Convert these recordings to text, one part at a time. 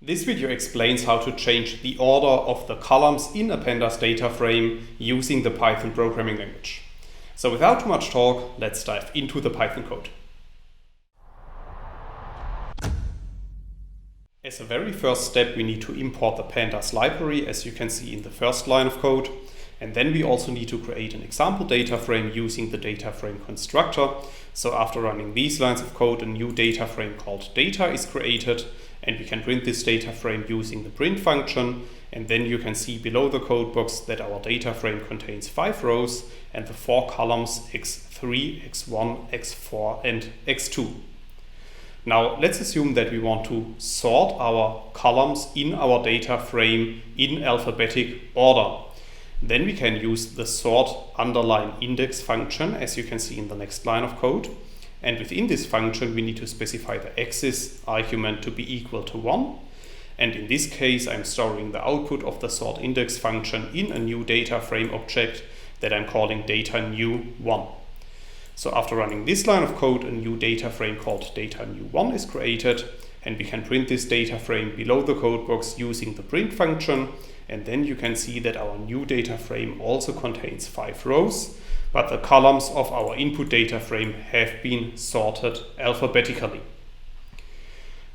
This video explains how to change the order of the columns in a pandas DataFrame using the Python programming language. So without too much talk, let's dive into the Python code. As a very first step, we need to import the pandas library, as you can see in the first line of code. And then we also need to create an example data frame using the DataFrame constructor. So after running these lines of code, a new data frame called data is created, and we can print this data frame using the print function. And then you can see below the code box that our data frame contains 5 rows and the 4 columns x3, x1, x4 and x2. Now let's assume that we want to sort our columns in our data frame in alphabetic order. Then we can use the sort underline index function, as you can see in the next line of code. And within this function, we need to specify the axis argument to be equal to 1. And in this case, I'm storing the output of the sort index function in a new data frame object that I'm calling data new1. So after running this line of code, a new data frame called data new1 is created, and we can print this data frame below the code box using the print function. And then you can see that our new data frame also contains 5 rows, but the columns of our input data frame have been sorted alphabetically.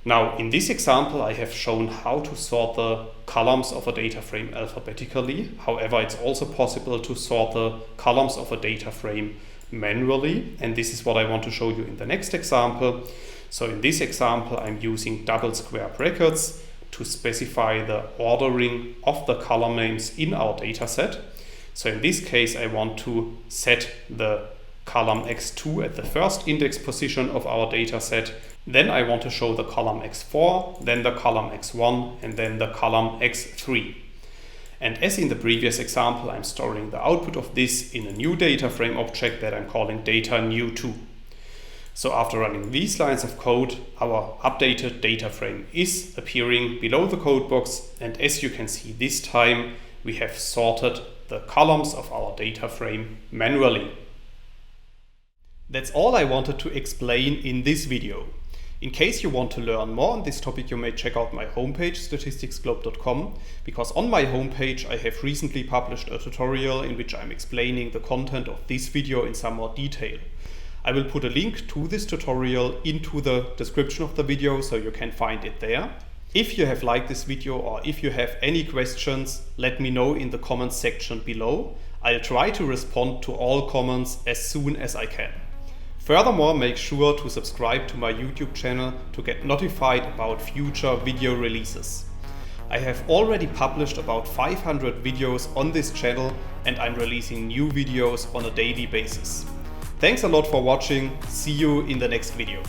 Now in this example, I have shown how to sort the columns of a data frame alphabetically. However, it's also possible to sort the columns of a data frame manually, and this is what I want to show you in the next example. So in this example, I'm using double square brackets to specify the ordering of the column names in our data set. So in this case, I want to set the column x2 at the first index position of our data set. Then I want to show the column x4, then the column x1, and then the column x3. And as in the previous example, I'm storing the output of this in a new data frame object that I'm calling data new2. So after running these lines of code, our updated data frame is appearing below the code box. And as you can see, this time we have sorted the columns of our data frame manually. That's all I wanted to explain in this video. In case you want to learn more on this topic, you may check out my homepage, statisticsglobe.com, because on my homepage I have recently published a tutorial in which I'm explaining the content of this video in some more detail. I will put a link to this tutorial into the description of the video, so you can find it there. If you have liked this video or if you have any questions, let me know in the comments section below. I'll try to respond to all comments as soon as I can. Furthermore, make sure to subscribe to my YouTube channel to get notified about future video releases. I have already published about 500 videos on this channel, and I'm releasing new videos on a daily basis. Thanks a lot for watching. See you in the next video.